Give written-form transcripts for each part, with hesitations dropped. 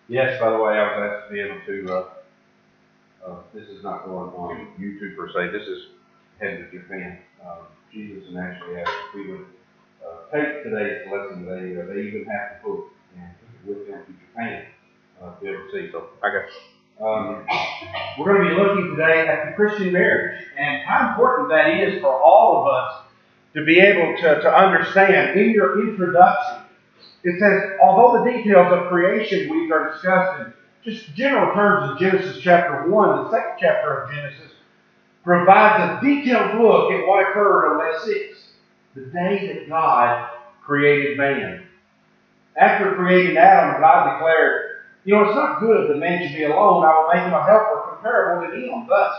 Yes, by the way, I was asked to be able to, this is not going on YouTube per se, this is headed to Japan. Jesus and actually asked if we would take today's lesson. They even have to book and took it with them to Japan to be able to see. So I got we're going to be looking today at the Christian marriage and how important that is for all of us to be able to understand. In your introduction, it says, although the details of creation week are discussed in just general terms in Genesis chapter 1, the second chapter of Genesis provides a detailed look at what occurred on day 6, the day that God created man. After creating Adam, God declared, it's not good that man should be alone. I will make him a helper comparable to him. Thus,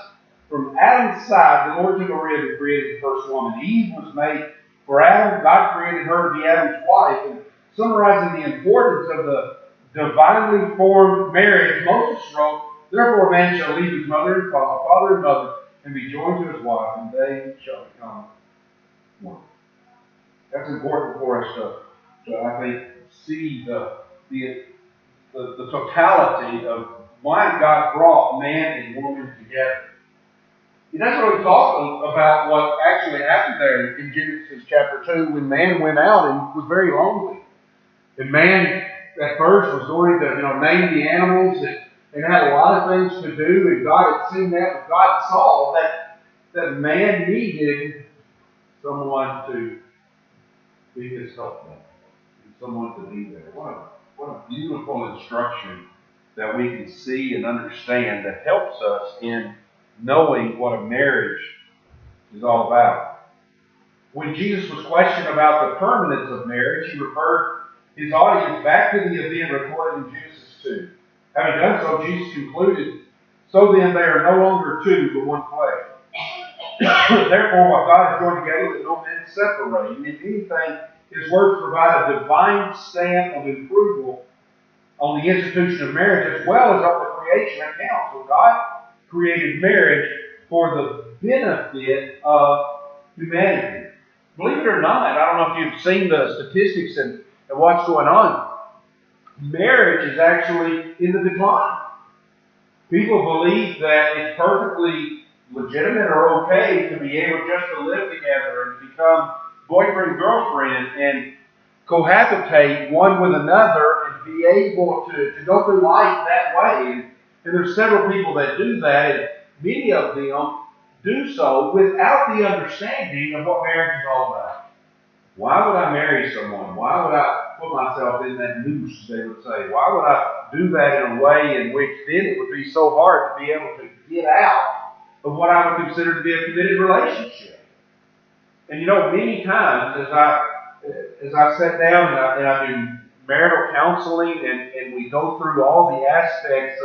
from Adam's side, the Lord took a rib and created the first woman. Eve was made for Adam. God created her to be Adam's wife. And summarizing the importance of the divinely formed marriage, Moses wrote, therefore a man shall leave his mother and father and mother, and be joined to his wife, and they shall become one. That's important for us to I think, see the totality of why God brought man and woman together. He doesn't really talk about what actually happened there in Genesis chapter 2 when man went out and was very lonely. And man at first was going to name the animals and had a lot of things to do, and God had seen that, but God saw that man needed someone to be his helpmate, someone to be there. What a beautiful instruction that we can see and understand that helps us in knowing what a marriage is all about. When Jesus was questioned about the permanence of marriage, he referred his audience back to the event recorded in Genesis 2. Having done so, Jesus concluded, so then they are no longer two, but one flesh. Therefore, what God has joined together, let no man separate. And if anything, his words provide a divine stamp of approval on the institution of marriage as well as on the creation account. So God created marriage for the benefit of humanity. Believe it or not, I don't know if you've seen the statistics and what's going on. Marriage is actually in the decline. People believe that it's perfectly legitimate or okay to be able just to live together and become boyfriend and girlfriend and cohabitate one with another and be able to go through life that way. And there's several people that do that, and many of them do so without the understanding of what marriage is all about. Why would I marry someone? Why would I put myself in that noose, they would say? Why would I do that in a way in which then it would be so hard to be able to get out of what I would consider to be a committed relationship? And many times as I sat down and I do marital counseling and we go through all the aspects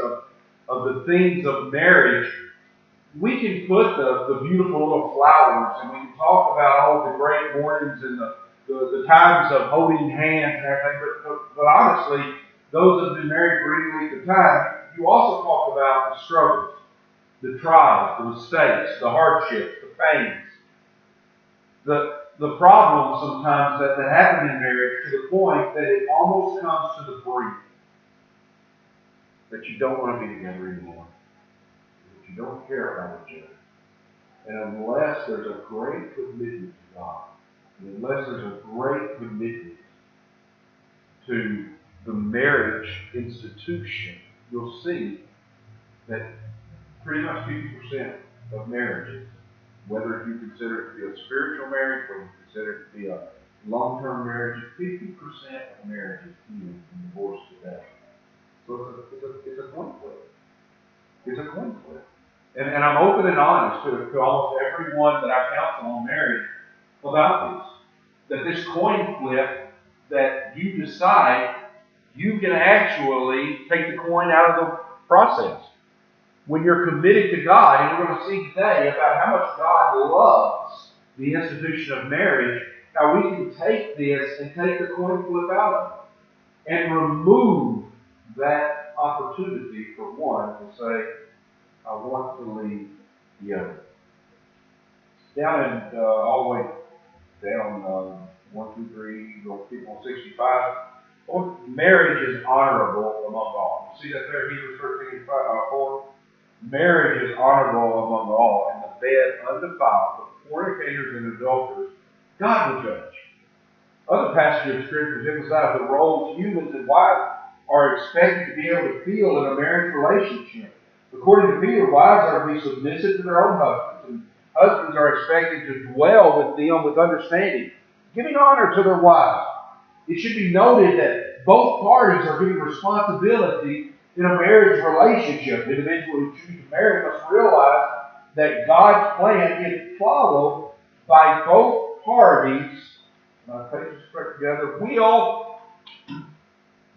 of the things of marriage, we can put the beautiful little flowers and we can talk about all the great mornings and the times of holding hands and everything, but honestly, those that have been married for any length of time, you also talk about the struggles, the trials, the mistakes, the hardships, the pains, the problems sometimes that happen in marriage to the point that it almost comes to the brink that you don't want to be together anymore, that you don't care about each other. And unless there's a great commitment to God, and unless there's a great commitment to the marriage institution, you'll see that pretty much 50% of marriages, whether you consider it to be a spiritual marriage or you consider it to be a long-term marriage, 50% of marriages end in divorce today. So it's a coin flip. It's a coin flip. And I'm open and honest to almost everyone that I counsel on marriage about this. That this coin flip that you decide, you can actually take the coin out of the process. When you're committed to God, and we're going to see today about how much God loves the institution of marriage, how we can take this and take the coin flip out of it and remove that opportunity for one to say, I want to leave the other. Down in all the way down 1, 2, 3, go keep on 65. Well, marriage is honorable among all. You see that there, Hebrews 13 and 4? Marriage is honorable among all, and the bed undefiled, but fornicators and adulterers God will judge. Other passages of Scripture emphasize the roles humans and wives are expected to be able to feel in a marriage relationship. According to Peter, wives are to be submissive to their own husbands, and husbands are expected to dwell with them with understanding, giving honor to their wives. It should be noted that both parties are given responsibility in a marriage relationship. Individuals who choose to marry must realize that God's plan is followed by both parties. Pages put together, we all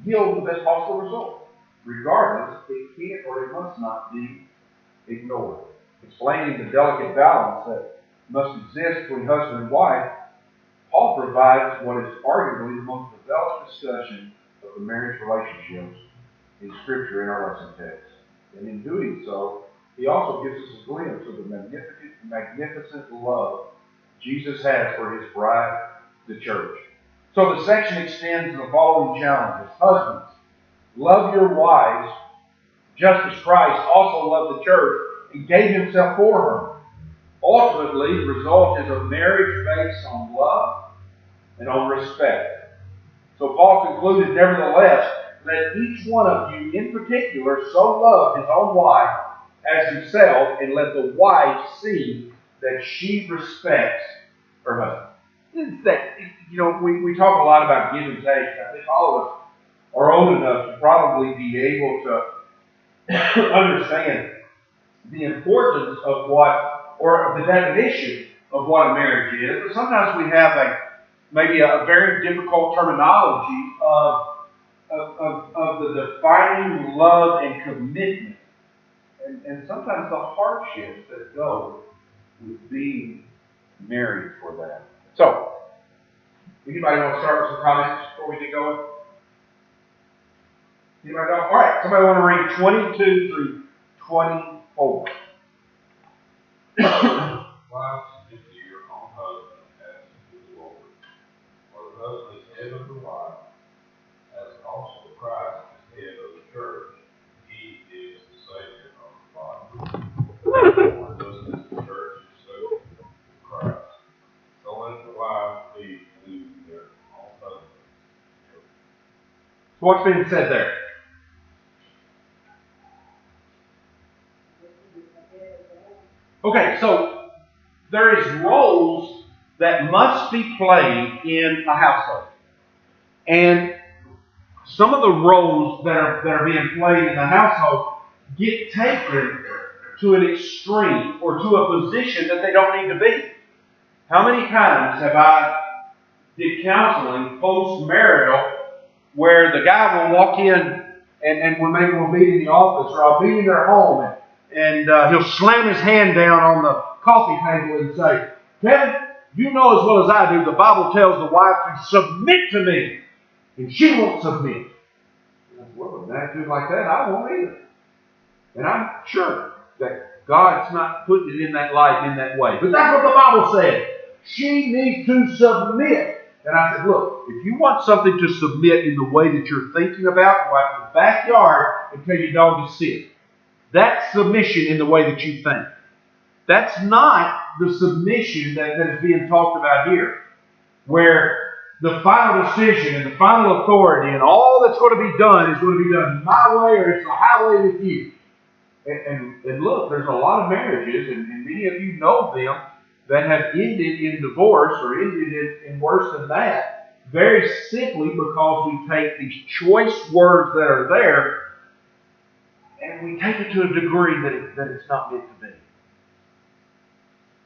yield the best possible result. Regardless, it can't or it must not be ignored. Explaining the delicate balance that must exist between husband and wife, Paul provides what is arguably the most developed discussion of the marriage relationships in Scripture in our lesson text. And in doing so, he also gives us a glimpse of the magnificent love Jesus has for his bride, the church. So the section extends the following challenges. Husbands, love your wives just as Christ also loved the church and gave himself for her. Ultimately, the result is a marriage based on love and on respect. So Paul concluded, nevertheless, let each one of you in particular so love his own wife as himself, and let the wife see that she respects her husband. We talk a lot about give and take. I think all of us are old enough to probably be able to understand the importance of or the definition of what a marriage is. But sometimes we have maybe a very difficult terminology of the defining love and commitment, and sometimes the hardships that go with being married for that. So, anybody want to start with some comments before we get going? Anybody know? All right, somebody want to read 22 through 24. Wives, submit to your own husband as to the Lord. For the husband is head of the wife, as also Christ is head of the church. He is the Savior of the body. For just as the church is subject to Christ, so let the wives be to their own husband. So what's being said there? Okay, so there is roles that must be played in a household. And some of the roles that are being played in the household get taken to an extreme or to a position that they don't need to be. How many times have I did counseling post-marital where the guy will walk in and maybe we'll meet in the office or I'll be in their home and he'll slam his hand down on the coffee table and say, Kevin, you know as well as I do, the Bible tells the wife to submit to me, and she won't submit. Well, an attitude like that, I won't either. And I'm sure that God's not putting it in that light in that way. But that's what the Bible said. She needs to submit. And I said, look, if you want something to submit in the way that you're thinking about, go out to the backyard and tell your dog to sit. That's submission in the way that you think. That's not the submission that is being talked about here, where the final decision and the final authority and all that's going to be done is going to be done my way or it's the highway with you. And look, there's a lot of marriages, and many of you know them, that have ended in divorce or ended in worse than that, very simply because we take these choice words that are there and we take it to a degree that it's not meant to be.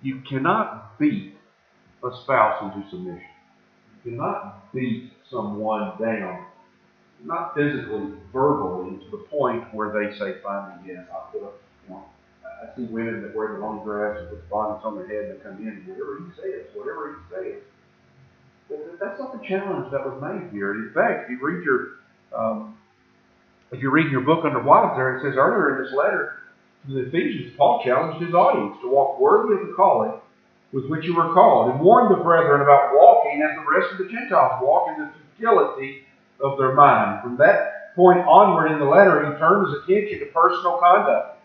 You cannot beat a spouse into submission. You cannot beat someone down, not physically, verbally, to the point where they say, finally, yes, I'll put up. I see women that wear the long dress and put the bonnets on their head and they come in and whatever he says. That's not the challenge that was made here. In fact, if you read your book under wives there, it says earlier in this letter to the Ephesians, Paul challenged his audience to walk worthy of the calling with which you were called, and warned the brethren about walking as the rest of the Gentiles walk in the futility of their mind. From that point onward in the letter, he turned his attention to personal conduct.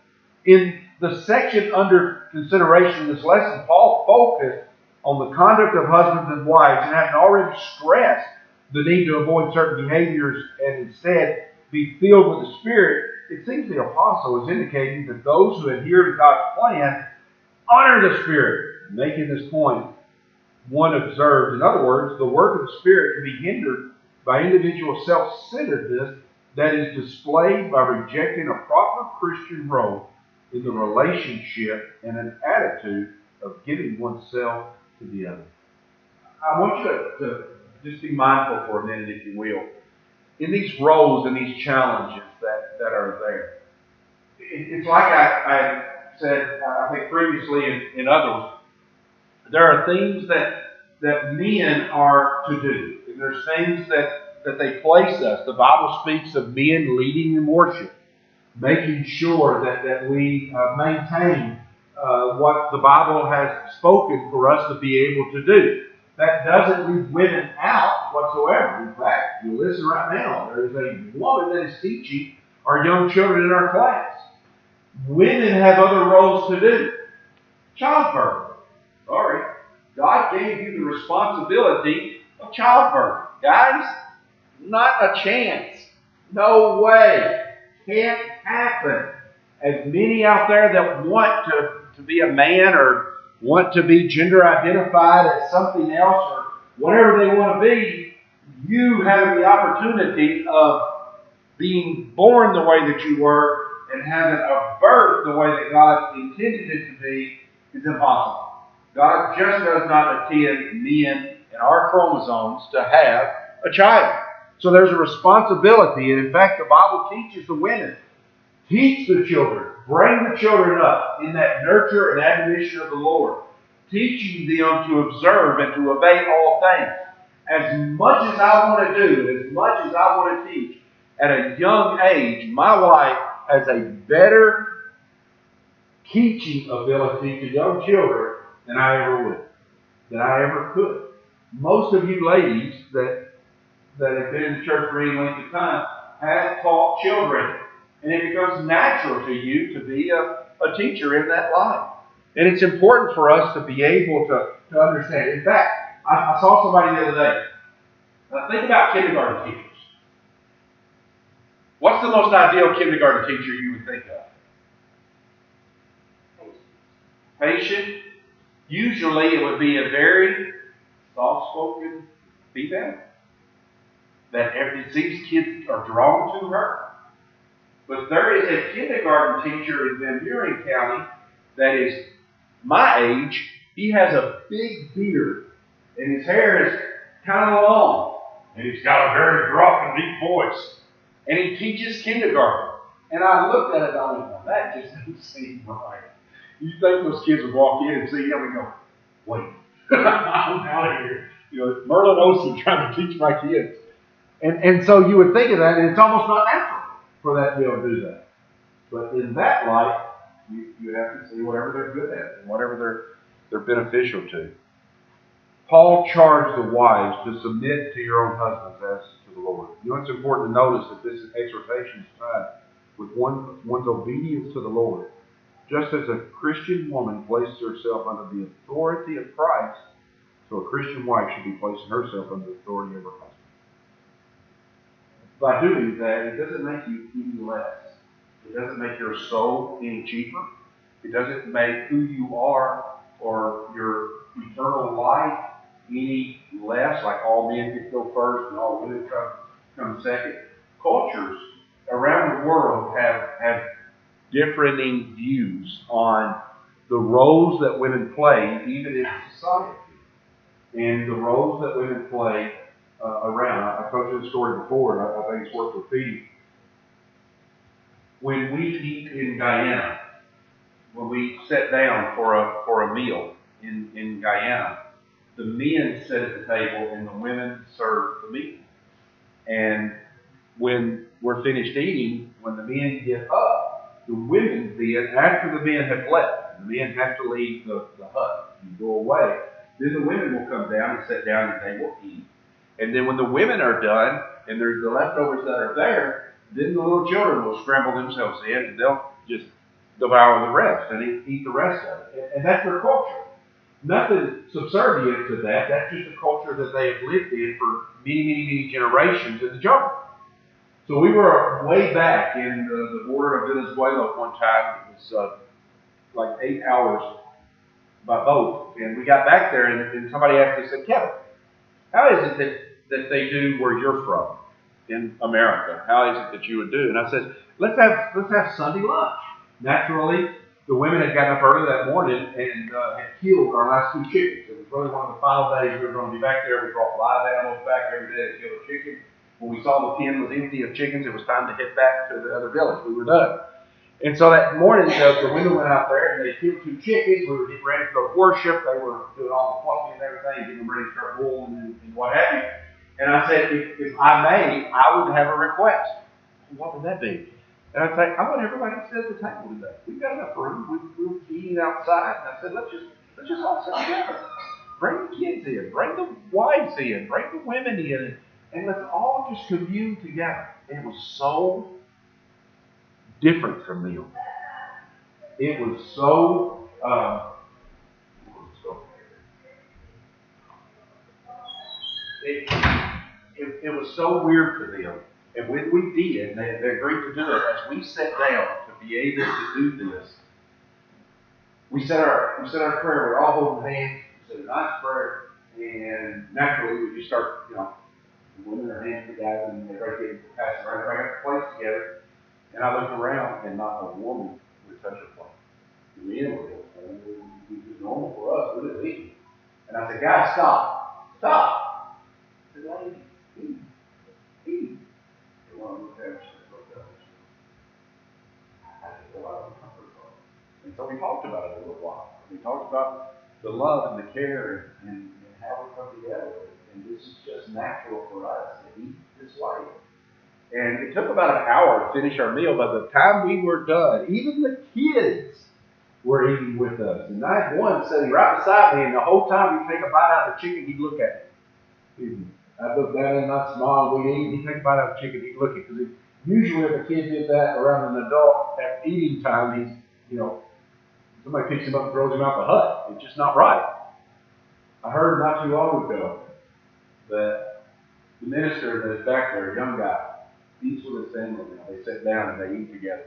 In the section under consideration of this lesson, Paul focused on the conduct of husbands and wives, and having already stressed the need to avoid certain behaviors and instead be filled with the Spirit, it seems the apostle is indicating that those who adhere to God's plan honor the Spirit. Making this point, one observed, in other words, the work of the Spirit can be hindered by individual self-centeredness that is displayed by rejecting a proper Christian role in the relationship and an attitude of giving oneself to the other. I want you to just be mindful for a minute, if you will, in these roles and these challenges that are there. It's like I said, I think previously in others, there are things that men are to do. And there's things that they place us. The Bible speaks of men leading in worship, making sure that we maintain what the Bible has spoken for us to be able to do. That doesn't leave women out whatsoever. In fact, you listen right now, there is a woman that is teaching our young children in our class. Women have other roles to do. Childbirth. Sorry. God gave you the responsibility of childbirth. Guys, not a chance. No way. Can't happen. As many out there that want to be a man or want to be gender identified as something else or whatever they want to be, you have the opportunity of being born the way that you were and having a birth the way that God intended it to be is impossible. God just does not intend men and our chromosomes to have a child. So there's a responsibility, and in fact the Bible teaches the women, teach the children, bring the children up in that nurture and admonition of the Lord, teaching them to observe and to obey all things. As much as I want to do, as much as I want to teach, at a young age, my wife has a better teaching ability to young children than I ever would, than I ever could. Most of you ladies that have been in the church for any length of time have taught children. And it becomes natural to you to be a teacher in that life. And it's important for us to be able to understand. In fact, I saw somebody the other day. Think about kindergarten teachers. What's the most ideal kindergarten teacher you would think of? Patient. Usually it would be a very soft-spoken female. That these kids are drawn to her. But there is a kindergarten teacher in Van Buren County that is my age. He has a big beard, and his hair is kind of long, and he's got a very gruff and deep voice. And he teaches kindergarten. And I looked at it and I went, that just doesn't seem right. You think those kids would walk in and see him and go, wait, I'm out of here. You know, Merlin Olsen trying to teach my kids. And so you would think of that, and it's almost not natural for that to be able to do that. But in that light, you have to see whatever they're good at and whatever they're beneficial to. Paul charged the wives to submit to your own husbands as to the Lord. You know, it's important to notice that this exhortation is tied with one's obedience to the Lord. Just as a Christian woman places herself under the authority of Christ, so a Christian wife should be placing herself under the authority of her husband. By doing that, it doesn't make you any less. It doesn't make your soul any cheaper. It doesn't make who you are or your eternal life any less, like all men get to go first and all women come second. Cultures around the world have differing views on the roles that women play, even in society, and the roles that women play around. I told you the story before, and I think it's worth repeating. When we eat in Guyana, when we sit down for a meal in Guyana, the men sit at the table and the women serve the meal. And when we're finished eating, when the men get up, the women then, after the men have left, the men have to leave the hut and go away, then the women will come down and sit down and they will eat. And then when the women are done, and there's the leftovers that are there, then the little children will scramble themselves in, and they'll just devour the rest and eat the rest of it. And that's their culture. Nothing subservient to that. That's just a culture that they have lived in for many, many, many generations in the jungle. So we were way back in the border of Venezuela one time. It was like 8 hours by boat. And we got back there, and somebody asked me, said, Kevin, how is it that they do where you're from in America? How is it that you would do? And I said, let's have Sunday lunch. Naturally, the women had gotten up early that morning and had killed our last 2 chickens. It was really one of the final days we were going to be back there. We brought live animals back every day to kill a chicken. When we saw the pen was empty of chickens, it was time to head back to the other village. We were done. And so that morning, the women went out there and they killed 2 chickens. We were getting ready to go to worship. They were doing all the plucking and everything, getting them ready to start boiling and what have you. And I said, if I may, I would have a request. What would that be? And I'd say, I want everybody to sit at the table today. We've got enough room. We're eating outside. And I said, let's just all sit together. Bring the kids in. Bring the wives in. Bring the women in. And let's all just commune together. And it was so different from them. It was so, it was so weird to them. And when we did, they agreed to do it, as we sat down to be able to do this, we said our prayer, we were all holding hands, we said a nice prayer, and naturally we just start, women their hands together, and they start getting passed around, bring up the plates together, and I looked around, and not a woman would touch a plate. The men were it was normal for us, we didn't eat. And I said, guys, stop. I said, ladies, eat. And so we talked about it a little while. We talked about the love and the care and how we come together. And this is just natural for us to eat this way. And it took about an hour to finish our meal. By the time we were done, even the kids were eating with us. And I had one sitting right beside me, and the whole time he'd take a bite out of the chicken, he'd look at me. I'd look down and I'd smile, we'd eat, and he'd take a bite out of the chicken, he'd look at me. Because usually if a kid did that around an adult at eating time, somebody picks him up and throws him out the hut. It's just not right. I heard not too long ago that the minister that is back there, a young guy, eats with his family now. They sit down and they eat together.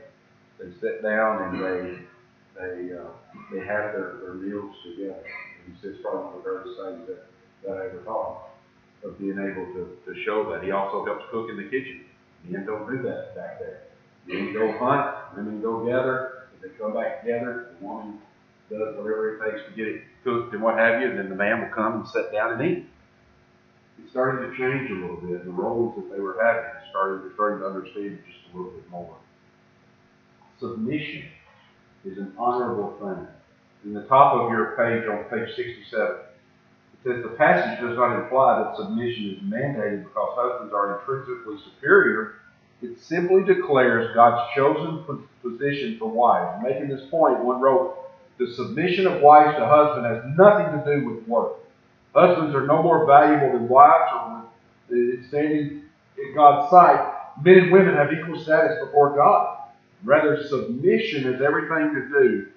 They sit down and they have their meals together. And he says probably one of the greatest things that I ever taught, of being able to show that. He also helps cook in the kitchen. Men don't do that back there. Men go hunt, women go gather. If they come back together, the woman does whatever it takes to get it cooked and what have you, and then the man will come and sit down and eat. It started to change a little bit. The roles that they were having started to understand it just a little bit more. Submission is an honorable thing. In the top of your page, on page 67, it says the passage does not imply that submission is mandated because husbands are intrinsically superior. It simply declares God's chosen position for wives. Making this point, one wrote, the submission of wives to husbands has nothing to do with work. Husbands are no more valuable than wives, or standing in God's sight. Men and women have equal status before God. Rather, submission has everything to do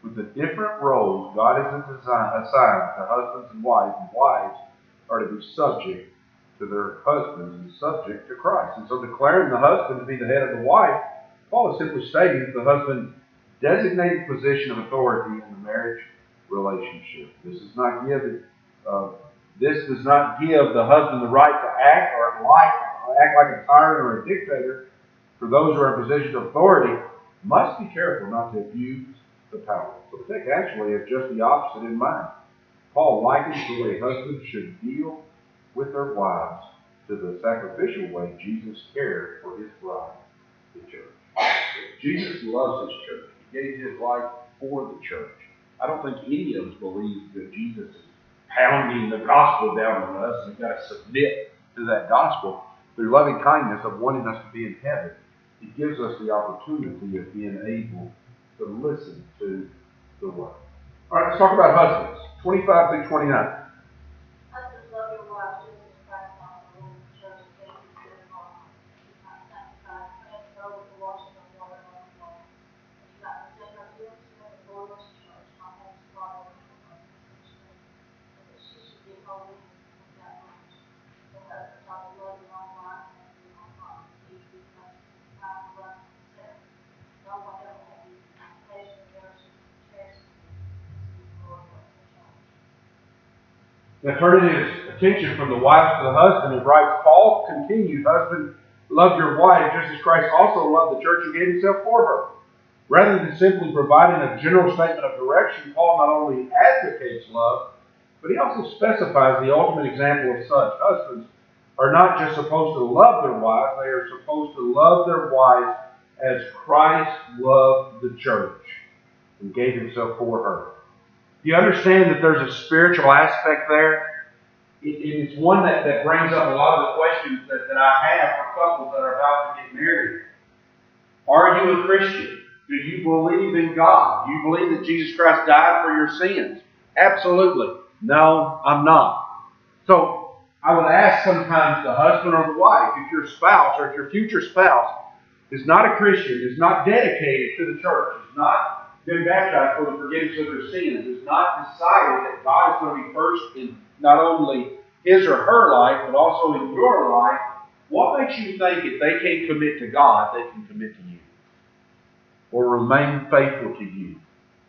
with the different roles God has assigned to husbands and wives are to be subject to their husbands and subject to Christ. And so declaring the husband to be the head of the wife, Paul is simply stating that the husband's designated position of authority in the marriage relationship. This does not give the husband the right to act like a tyrant or a dictator. For those who are in positions of authority, must be careful not to abuse the power. So the text actually has just the opposite in mind. Paul likens the way husbands should deal with their wives to the sacrificial way Jesus cared for his bride, the church. Jesus loves his church. He gave his life for the church. I don't think any of us believe that Jesus is pounding the gospel down on us and we've got to submit to that gospel. Through loving kindness of wanting us to be in heaven, he gives us the opportunity of being able to listen to the word. All right, let's talk about husbands. 25 through 29. Husbands, love your wives just as Christ loved Now turning his attention from the wife to the husband, he writes, Paul continued, Husband, love your wife just as Christ also loved the church and gave himself for her. Rather than simply providing a general statement of direction, Paul not only advocates love, but he also specifies the ultimate example of such. Husbands are not just supposed to love their wives, they are supposed to love their wives as Christ loved the church and gave himself for her. Do you understand that there's a spiritual aspect there? It's one that brings up a lot of the questions that I have for couples that are about to get married. Are you a Christian? Do you believe in God? Do you believe that Jesus Christ died for your sins? Absolutely. No, I'm not. So, I would ask sometimes the husband or the wife, if your spouse or if your future spouse is not a Christian, is not dedicated to the church, is not been baptized for the forgiveness of their sins, is not decided that God is going to be first in not only his or her life, but also in your life, what makes you think if they can't commit to God, they can commit to you? Or remain faithful to you?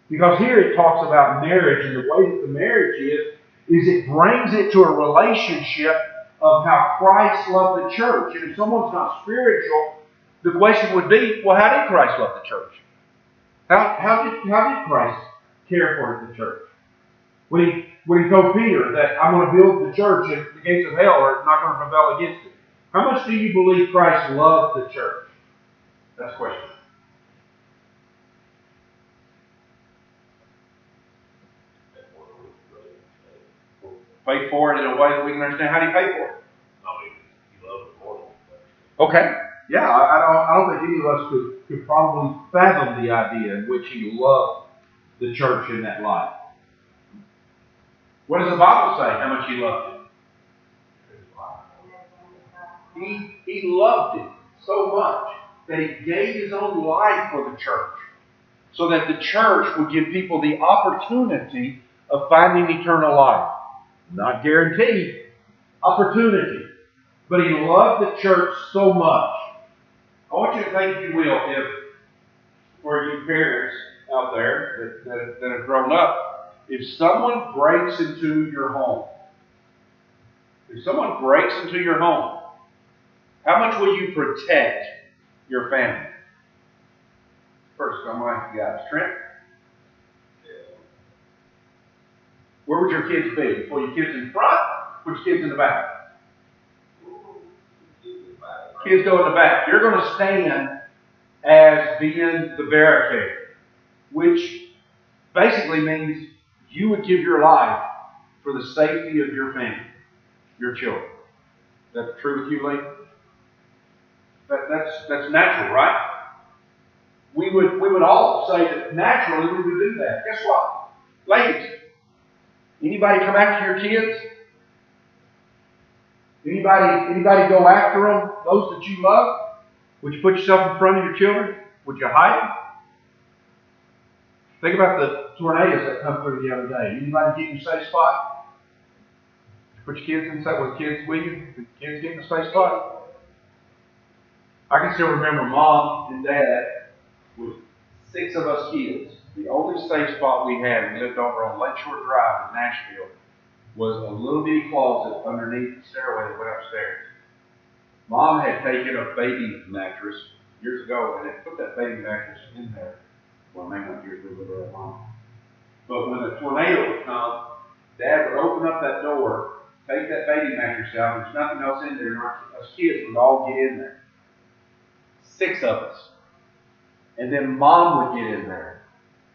Because here it talks about marriage, and the way that the marriage is it brings it to a relationship of how Christ loved the church. And if someone's not spiritual, the question would be, well, how did Christ love the church? How did Christ care for the church? When he told Peter that I'm going to build the church and the gates of hell are not going to prevail against it. How much do you believe Christ loved the church? That's the question. Pay for it in a way that we can understand. How do you pay for it? He loved the Lord. Okay. Yeah, I don't think any of us could probably fathom the idea in which he loved the church in that light. What does the Bible say? How much he loved it? He loved it so much that he gave his own life for the church, so that the church would give people the opportunity of finding eternal life. Not guaranteed. Opportunity. But he loved the church so much. I want you to think, if you will, if for you parents out there that have grown up, if someone breaks into your home, how much will you protect your family? First, I'm going to ask you guys. Trent? Where would your kids be? Put your kids in front? Put your kids in the back? Kids go in the back. You're going to stand as being the barricade, which basically means you would give your life for the safety of your family, your children. Is that true with you, Lee? That's natural, right? We would all say that naturally we would do that. Guess what? Ladies, anybody come after your kids? Anybody go after them? Those that you love? Would you put yourself in front of your children? Would you hide them? Think about the tornadoes that come through the other day. Anybody get in a safe spot? Put your kids in with kids with you? Did kids get in a safe spot? I can still remember Mom and Dad with 6 of us kids. The only safe spot we had, we lived over on Lakeshore Drive in Nashville, was a little bitty closet underneath the stairway that went upstairs. Mom had taken a baby mattress years ago and had put that baby mattress in there. Well, maybe not years ago, but Mom. But when a tornado would come, Dad would open up that door, take that baby mattress out, there's nothing else in there, and us kids would all get in there. 6 of us. And then Mom would get in there.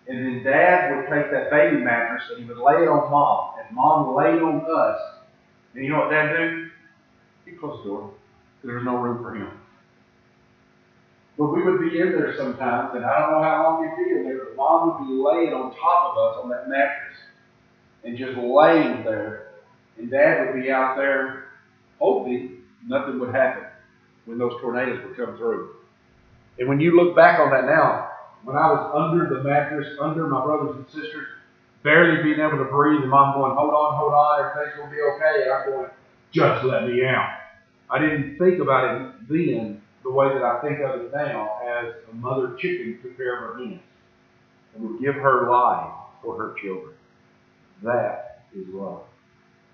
And then Dad would take that baby mattress and he would lay it on Mom. And Mom would lay it on us. And you know what Dad do? He'd close the door. There was no room for him. But we would be in there sometimes, and I don't know how long you'd be in there, but Mom would be laying on top of us on that mattress. And just laying there. And Dad would be out there hoping nothing would happen when those tornadoes would come through. And when you look back on that now, when I was under the mattress, under my brothers and sisters, barely being able to breathe, and Mom going, hold on, everything's going to be okay, and I'm going, just let me out. I didn't think about it then the way that I think of it now, as a mother chicken took care of her hens and would give her life for her children. That is love.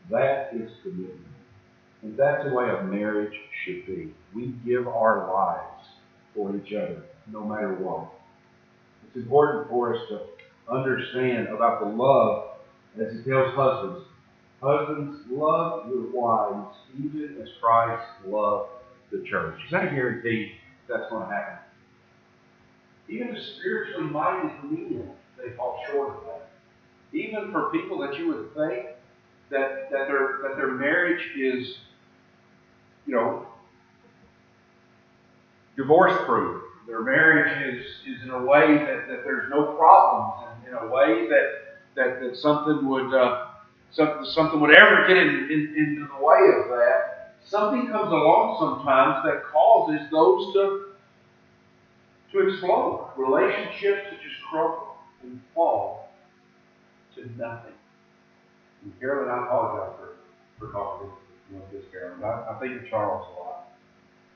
That is commitment. And that's the way a marriage should be. We give our lives for each other, no matter what. It's important for us to understand about the love, as he tells husbands. Husbands, love your wives even as Christ loved the church. Is that a guarantee that's going to happen? Even the spiritually minded men, they fall short of that. Even for people that you would think that their marriage is, you know, divorce proof. Their marriage is in a way that there's no problems, and in a way that something would something would ever get into the way of that. Something comes along sometimes that causes those to explode. Relationships that just crumble and fall to nothing. And Carolyn, I apologize for talking this, Carolyn. I think of Charles a lot.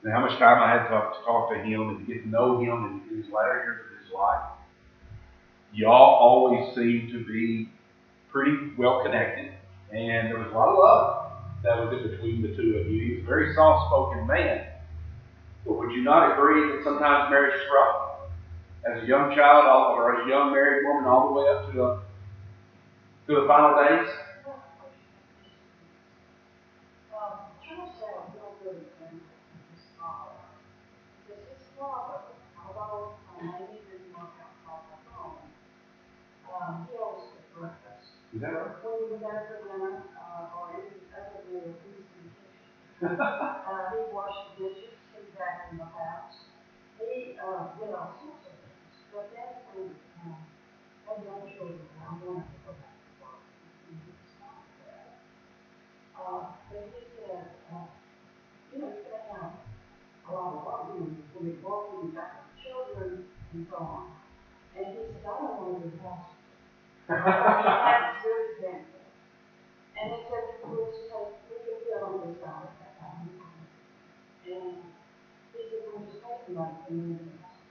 And how much time I had to talk to him and to get to know him in his latter years of his life. Y'all always seemed to be pretty well connected. And there was a lot of love that was in between the two of you. He was a very soft-spoken man. But would you not agree that sometimes marriage is rough? As a young child or as a young married woman all the way up to the final days? Charles had a real good example of his father. Because his father, although maybe didn't work out quite at home, he always cooked breakfast. Is that right? When we would go for dinner, or any other meal, he was in the kitchen. He washed the dishes, he vacuumed the house. He did all sorts of things. But then when had young children, I wanted to go back to work. And he was fine with that. But he said, you know, you're going to have a lot of work when you're working, you've got children, and so on. And he said, I don't want to be house. He had this good example. And he said, we could feel on this side at that time. And he said, we'll just take the money from the house.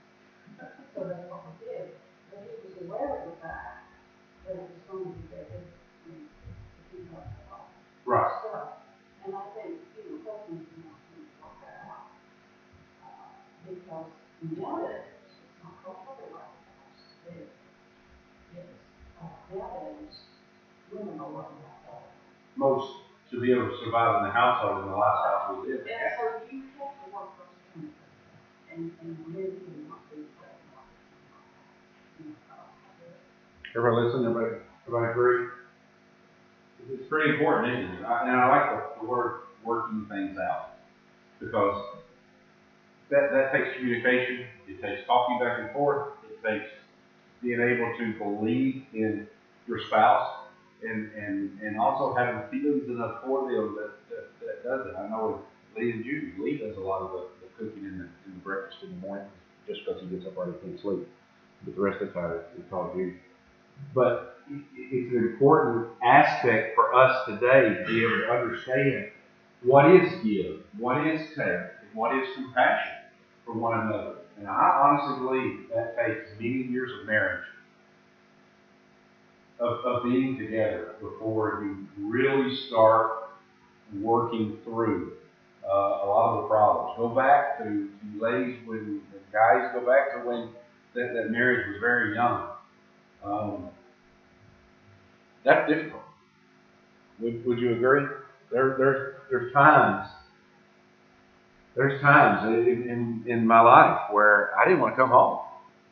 So that's what we did. But he was aware of the fact that it was going to be better to keep up the law. Right. And I think, husbands want to work that out. Because nowadays, it's not culturally like it is. Nowadays, women are working out better. Most to be able to survive in the household in the lifestyle we live in. And so you have to work those things and live in what they say. Everybody listen? Everybody agree? It's pretty important, isn't it? And I like the word working things out. Because that takes communication, it takes talking back and forth, it takes being able to believe in your spouse, and also having feelings enough for them that does it. I know with Lee and Judy, Lee does a lot of the cooking in the breakfast in the morning, just because he gets up early and can't sleep. But the rest of the time, it's all Judy. But it's an important aspect for us today to be able to understand what is give, what is take, and what is compassion for one another. And I honestly believe that takes many years of marriage, of being together, before you really start working through a lot of the problems. Go back to ladies, when guys go back to when that marriage was very young. That's difficult. Would you agree? There's times in my life where I didn't want to come home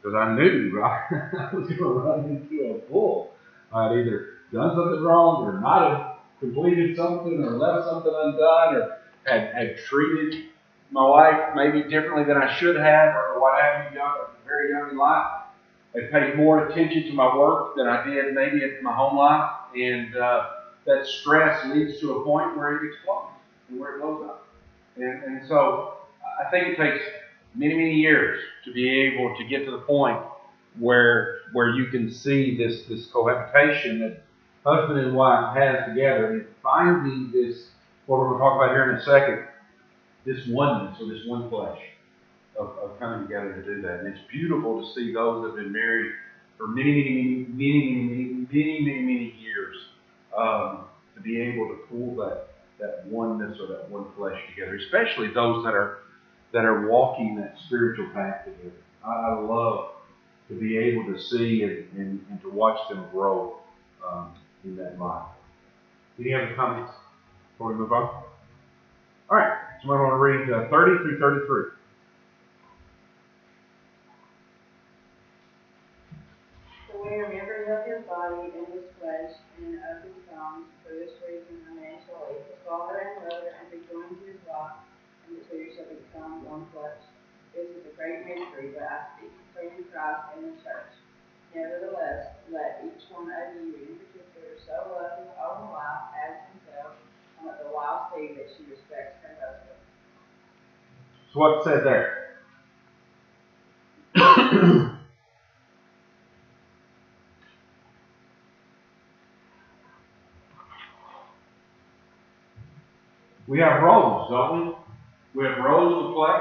because I knew I was going to run into a bull. I'd either done something wrong or not have completed something or left something undone or had treated my wife maybe differently than I should have or what have you, very young in life. I paid more attention to my work than I did maybe in my home life, and that stress leads to a point where it explodes and where it blows up. And so I think it takes many, many years to be able to get to the point where you can see this cohabitation that husband and wife has together, and finding this, what we're going to talk about here in a second, this oneness or this one flesh of coming together to do that. And it's beautiful to see those that have been married for many years to be able to pull that oneness or that one flesh together, especially those that are walking that spiritual path together. I love to be able to see and to watch them grow in that life. Any other comments before we move on? All right, so I'm going to read 30 through 33. So we are members of his body and his flesh and of his bones. For this reason, a man shall leave his father and mother and be joined to his wife, and the two shall become one flesh. This is a great mystery, but I speak concerning Christ and the church. Nevertheless, let each one of you in particular so love his own wife as himself, and let the wife see that she respects her husband. So what's said there? We have roles, don't we? We have roles to play.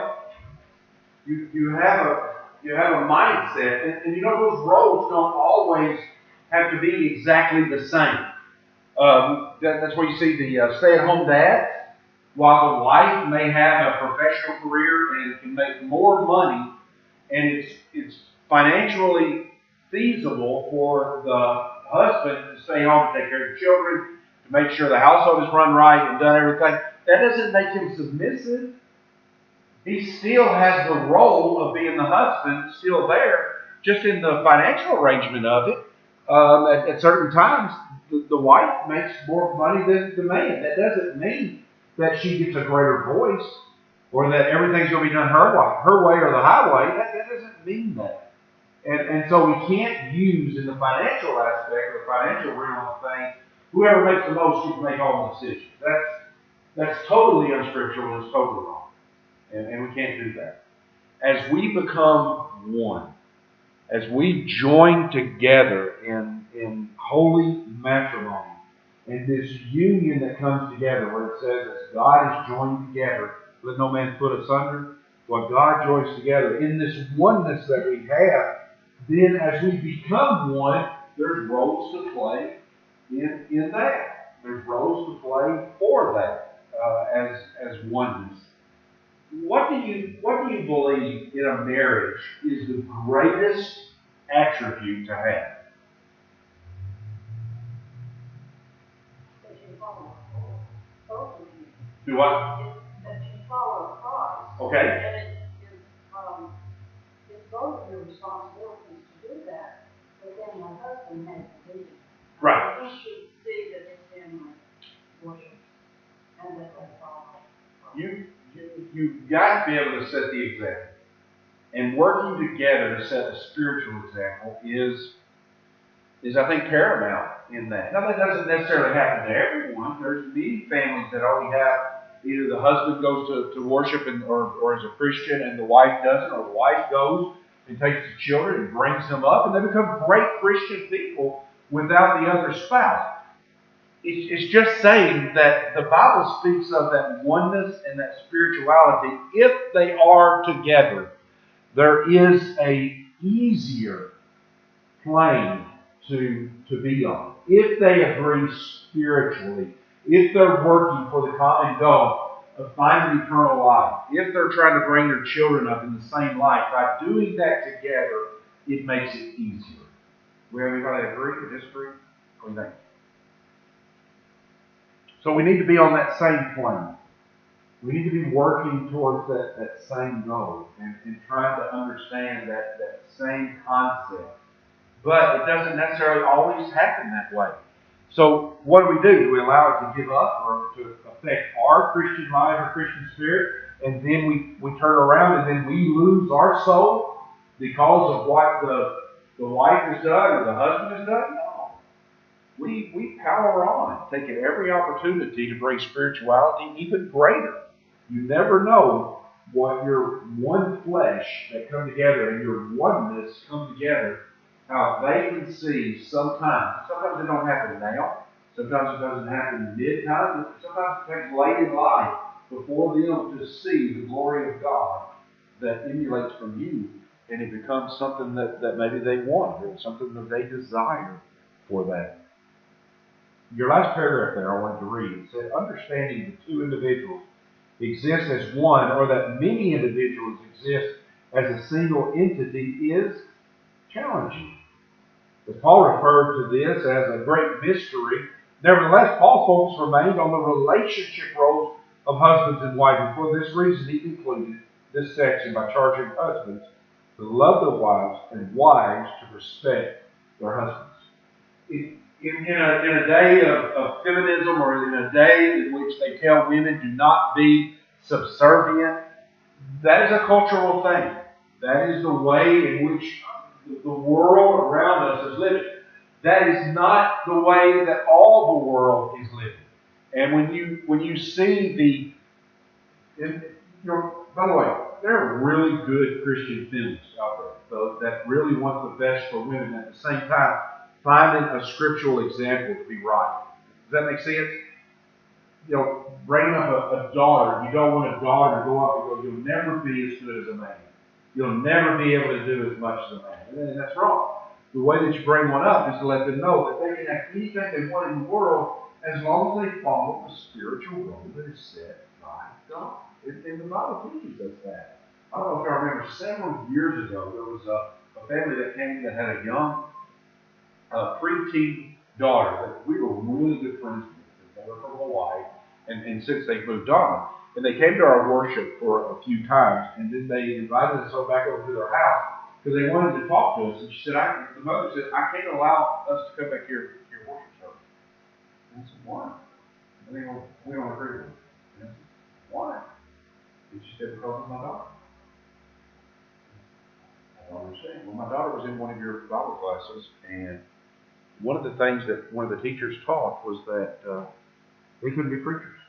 You have a mindset, and you know those roles don't always have to be exactly the same. That's where you see the stay-at-home dad. While the wife may have a professional career and can make more money, and it's financially feasible for the husband to stay home and take care of the children, to make sure the household is run right and done everything, that doesn't make him submissive. He still has the role of being the husband still there, just in the financial arrangement of it. At certain times, the wife makes more money than the man. That doesn't mean that she gets a greater voice or that everything's going to be done her way or the highway. That doesn't mean that. And so we can't use in the financial aspect or the financial realm of things, whoever makes the most should make all the decisions. That's totally unscriptural and it's totally wrong. And we can't do that. As we become one, as we join together in holy matrimony, and this union that comes together, where it says, as God is joined together, let no man put asunder. What God joins together, in this oneness that we have, then as we become one, there's roles to play in that. There's roles to play for that as oneness. What do you believe in a marriage is the greatest attribute to have? That you follow both of you. Do what? That you follow Christ. Okay. And it's both of your responsibilities to do that, but then my husband has to do it. Right. He should see that his family worships and that they follow. You've got to be able to set the example. And working together to set a spiritual example is I think paramount in that. Now that doesn't necessarily happen to everyone. There's many families that only have either the husband goes to worship or is a Christian and the wife doesn't, or the wife goes and takes the children and brings them up, and they become great Christian people without the other spouse. It's just saying that the Bible speaks of that oneness and that spirituality. If they are together, there is a easier plane to be on. If they agree spiritually, if they're working for the common goal of finding eternal life, if they're trying to bring their children up in the same light, by doing that together, it makes it easier. Will everybody agree or disagree? What do you think? So we need to be on that same plane. We need to be working towards that same goal and trying to understand that same concept. But it doesn't necessarily always happen that way. So what do? Do we allow it to give up or to affect our Christian life, our Christian spirit, and then we turn around and then we lose our soul because of what the wife has done or the husband has done? No. We power on, taking every opportunity to bring spirituality even greater. You never know what your one flesh that come together and your oneness come together, how they can see sometimes. Sometimes it don't happen now. Sometimes it doesn't happen mid-time. Sometimes it takes late in life before them to see the glory of God that emulates from you, and it becomes something that maybe they want or something that they desire for that. your last paragraph there I wanted to read. It said, understanding the two individuals exist as one, or that many individuals exist as a single entity, is challenging. As Paul referred to this as a great mystery, nevertheless, Paul focused remained on the relationship roles of husbands and wives, and for this reason he concluded this section by charging husbands to love their wives and wives to respect their husbands. In a day of feminism, or in a day in which they tell women do not be subservient, that is a cultural thing. That is the way in which the world around us is living. That is not the way that all the world is living. And when you see by the way, there are really good Christian feminists out there, though, that really want the best for women. At the same time, finding a scriptural example to be right. Does that make sense? Bringing up a daughter, you don't want a daughter to go up and go, you'll never be as good as a man. You'll never be able to do as much as a man. And that's wrong. The way that you bring one up is to let them know that they can have anything they want in the world as long as they follow the spiritual role that is set by God. And the Bible teaches us that. I don't know if y'all remember, several years ago, there was a family that came that had a young preteen daughter that we were really good friends with. They were from Hawaii, and since they moved on, and they came to our worship for a few times, and then they invited us back over to their house because they wanted to talk to us. And she said, the mother said, I can't allow us to come back here to your worship service. And I said, why? We don't agree with it. And I said, why? And she said, because of my daughter. I don't understand. Well, my daughter was in one of your Bible classes, and one of the things that one of the teachers taught was that they couldn't be preachers.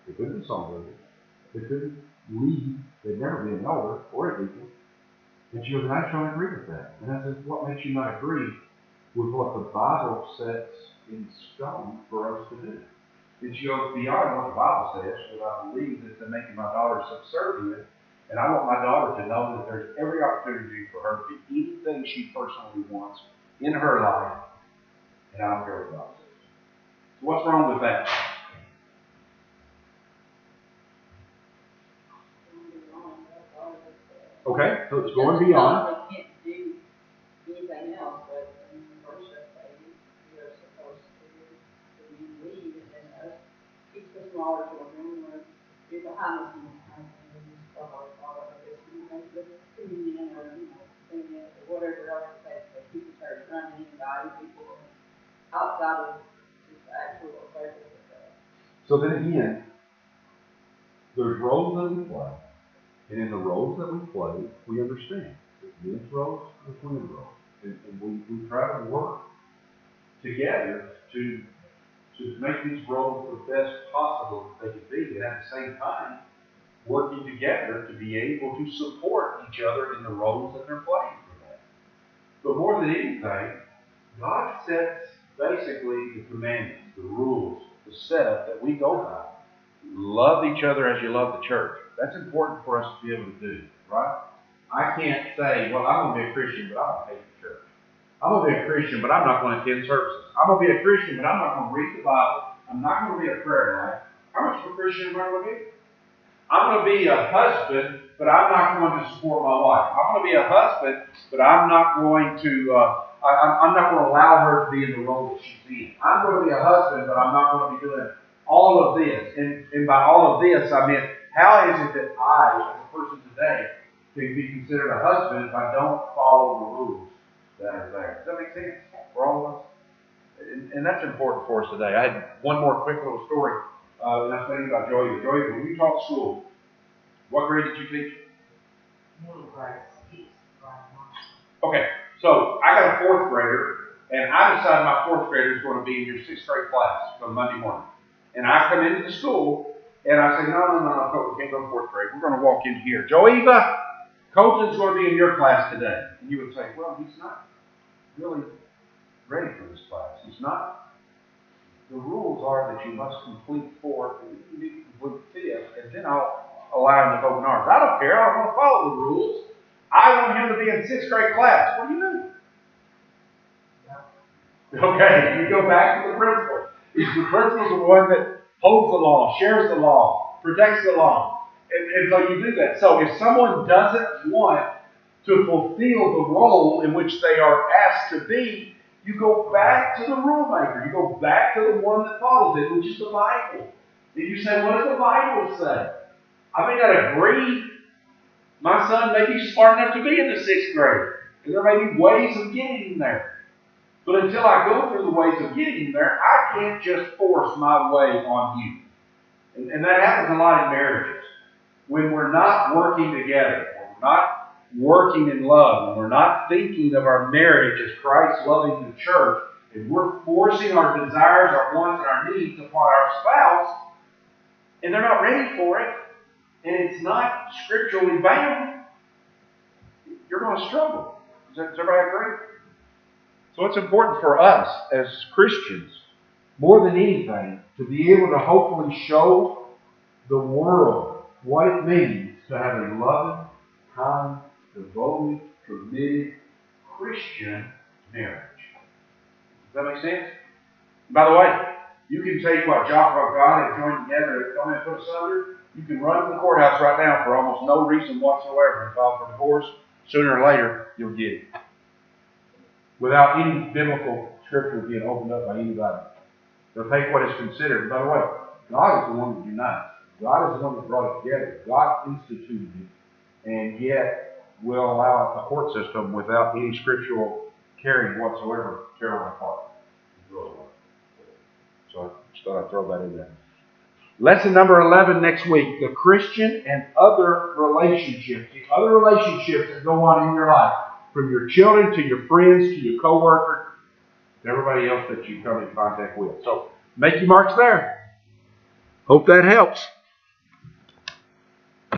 They couldn't be songwriters. They couldn't lead. They'd never be an elder or a deacon. And she goes, and I just don't agree with that. And I said, what makes you not agree with what the Bible sets in stone for us to do? And she goes, beyond what the Bible says, what I believe is that making my daughter subservient, and I want my daughter to know that there's every opportunity for her to be anything she personally wants in her life, and I don't care what the Bible says. So what's wrong with that? Okay, so it's going beyond. They can't do anything else, but in worship, we are supposed to lead and us, teach the smaller children, or do behind the scenes kind of thing, stuff like all of this, the communion, or singing, or whatever else it takes, but people start running and guiding people outside of just the actual service itself. So then again, there's roles that we play. And in the roles that we play, we understand. There's men's roles and women's roles. And we try to work together to make these roles the best possible that they can be. And at the same time, working together to be able to support each other in the roles that they're playing for that. But more than anything, God sets basically the commandments, the rules, the setup that we go by. Love each other as you love the church. That's important for us to be able to do, right? I can't say, well, I'm going to be a Christian, but I'm going to hate the church. I'm going to be a Christian, but I'm not going to attend services. I'm going to be a Christian, but I'm not going to read the Bible. I'm not going to be a prayer life. How much of a Christian am I going to be? I'm going to be a husband, but I'm not going to support my wife. I'm going to be a husband, but I'm not going to I'm not going to allow her to be in the role that she's in. I'm going to be a husband, but I'm not going to be doing all of this. And by all of this, I mean, how is it that I, as a person today, can be considered a husband if I don't follow the rules that are there? Does that make sense for all of us? And that's important for us today. I had one more quick little story. And I was thinking about Joey. Joey, when you taught school, what grade did you teach? Middle grade, Okay, so I got a fourth grader, and I decided my fourth grader is going to be in your sixth grade class on Monday morning. And I come into the school, and I say, no, Colton, we can't go to fourth grade. We're going to walk in here. Joeva, Colton's going to be in your class today. And you would say, well, he's not really ready for this class. He's not. The rules are that you must complete fourth, and you need to complete fifth, and then I'll allow him to open arms. I don't care. I don't want to follow the rules. I want him to be in sixth grade class. What do you do? Okay, you go back to the principal. The principal is the one that holds the law, shares the law, protects the law. And so you do that. So if someone doesn't want to fulfill the role in which they are asked to be, you go back to the rule maker. You go back to the one that follows it, which is the Bible. And you say, what does the Bible say? I may not agree. My son may be smart enough to be in the 6th grade. And there may be ways of getting him there. But until I go through the ways of getting him there, I can't just force my way on you. And that happens a lot in marriages. When we're not working together, when we're not working in love, when we're not thinking of our marriage as Christ loving the church, and we're forcing our desires, our wants, and our needs upon our spouse, and they're not ready for it, and it's not scripturally bound, you're going to struggle. Does everybody agree? So it's important for us as Christians, more than anything, to be able to hopefully show the world what it means to have a loving, kind, devoted, committed Christian marriage. Does that make sense? By the way, you can take what God and join together and come and put asunder. You can run to the courthouse right now for almost no reason whatsoever and file for divorce. Sooner or later, you'll get it. Without any biblical scripture being opened up by anybody. They'll take what is considered. By the way, God is the one that unites. God is the one that brought it together. God instituted it, and yet will allow a court system without any scriptural carrying whatsoever tear one apart. So I just thought I'd throw that in there. Lesson number 11 next week, the Christian and other relationships. The other relationships that go on in your life. From your children to your friends to your co-worker to everybody else that you come in contact with. So make your marks there. Hope that helps.